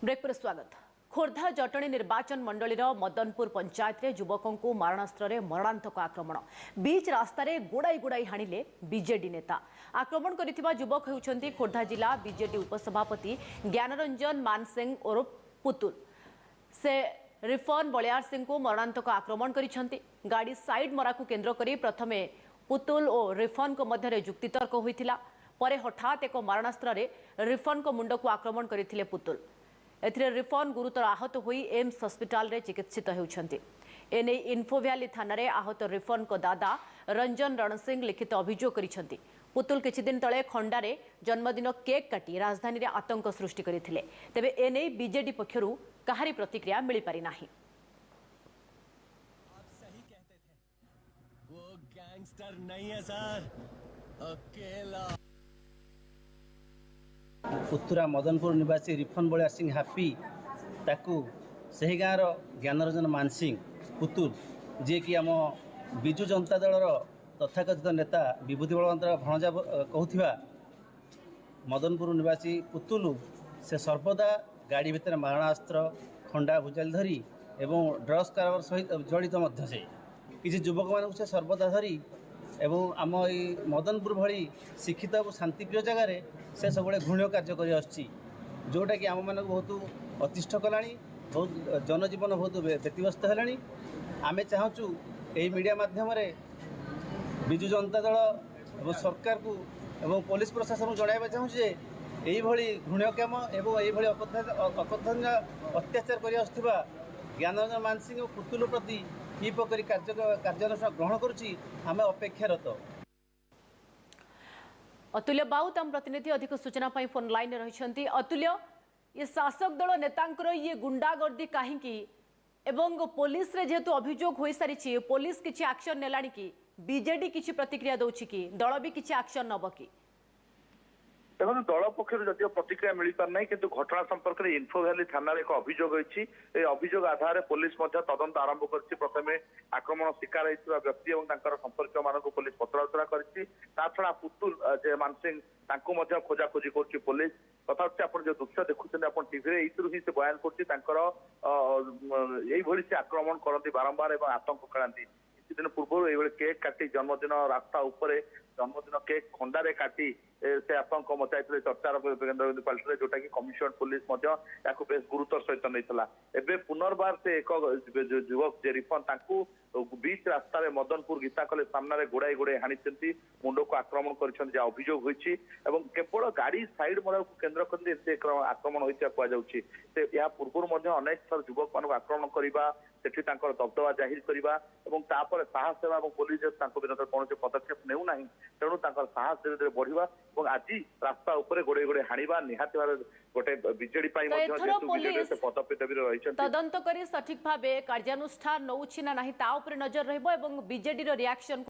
Break पर स्वागत। खोर्धा जटणी निर्वाचन मंडलीर मदनपुर पंचायत रे युवकों को मारणास्त्र मरणांतक आक्रमण बीच रास्तार गोड़ाई गोड़ाई हाणिले बीजेडी नेता। आक्रमण करिथिबा युवक हेउछन्ती खोर्धा जिला बीजेडी उपसभापति ज्ञानरंजन मानसिंह ओरफ पुतुल। से रिफन बलियार सिंह को मरणांतक आक्रमण करिसंती। गाड़ी साइड मरा को केंद्र करी प्रथमे पुतुल और रिफन को मध्य जुक्तितर्क होइथिला। परे हठात एक मारणास्त्र रिफन को मुंड को आक्रमण करथिले पुतुल। एथिरे रिफन गुरुतर आहत होई एम्स हस्पिटाल रे चिकित्सित हेउछन्ती। एने इन्फोभ्याली थाना रे आहत रिफन को दादा रंजन रणसिंह लिखित अभियोग करिसंती। पुतुल किछि दिन तळे खंडारे जन्मदिन केक काटी राजधानी रे आतंक सृष्टि करिथिले। तेबे एने बीजेडी पक्षरु कहारी प्रतिक्रिया मिली पारि नाही। आप सही कहते थे, वो गैंगस्टर नहीं है सर, अकेला। उत्तरा मदनपुर निवासी रिफन बलियार सिंह हापी ताकू सही गाँव ज्ञानरंजन मानसिंह पुतुल जी कि आम विजु जनता दलर तथाकथित नेता विभूति बलवंत भणजा कहूथिबा मदनपुर निवासी पुतुल से सर्वदा गाड़ी भितर मारणास्त्र खंडा भुजाली धरी एवं ड्रग्स कारोबार सहित जड़ित मध्य से किसी युवक मान से सर्वदा धरी एवं आम ये मदनपुर भली शिक्षित और शांतिप्रिय जगार से सब घृण्य कार्य कर जोटा कि आम मान बहुत अतिष्ठ कला बहुत जनजीवन बहुत व्यतिव्यस्त है। आम चाहूँ यही मीडिया माध्यम विजु जनता दल और सरकार को एवं पुलिस प्रशासन को जनवा चाहूँ यही घृण्यकाम एवं यही अकथनीय अत्याचार कर ज्ञानरंजन मानसिंह और पुतुल प्रति कि प्रकार कार्यानुष्ठान ग्रहण करुच्ची आम अपेक्षारत। अतुल्य बाउत आम प्रतिनिधि अधिक सूचना पाई फोन लाइन रही। अतुल्य, ये शासक दल नेतांकर ये गुंडागर्दी कहीं एवं पुलिस रे जेहेतु अभियोग हो सारी पुलिस किसी एक्शन नेलानी कि बीजेडी किसी प्रतिक्रिया दौची कि दल भी किसी एक्शन नब कि देखो दल पक्ष जदिव प्रतिक्रिया मिल पार ना कि घटना संपर्क में इन्फोभ्याली थाना एक अभियोग होती अभियोग आधार पुलिस तदंत आरंभ कर प्रथम आक्रमण शिकार होता व्यक्ति और संपर्क मान पुलिस पचराउचरा कर पुतुल जे मानसिंह खोजाखोजी कर पुलिस कथा आप जो दृश्य देखुं आप टीवी ही से बयान कर से आक्रमण करती बारंबार और आतंक कराती। किसी दिन पूर्व ये केक काटी जन्मदिन रास्ता उपर जन्मदिन केक खंडारे काटी से आतंक मचाई चर्चार केन्द्रबिंदु पलटि जोटा कि कमिशनरेट पुलिस बेस गुरुतर सहित नहीं पुनर्बार से एक युवक जे रिफन बीच रास्तार मदनपुर गीता कॉलेज सामने गोड़ाई गोड़ाई हाणी मुंड को आक्रमण कर अभियोग होती केवल गाड़ी साइड मरा को केन्द्र कर आक्रमण होता कहुच्छे। पूर्व अनेक थर युवक मान आक्रमण करवा सेठी दबदबा जाहिर करवा और साहस सेवा और पुलिस विरोध कौन पदक्षेप नेउना तेणु साहस धीरे धीरे बढ़ा और आज रास्ता उपर गोड़े गोड़े हाणिबा निहाती भाव गोटे बीजेडी पदपदवी रही तदंत करी सठिक भाव कार्यानुष्ठान नौछि ना नाही ता उपरे नजर रहबो एवं बीजेडी रो रिएक्शन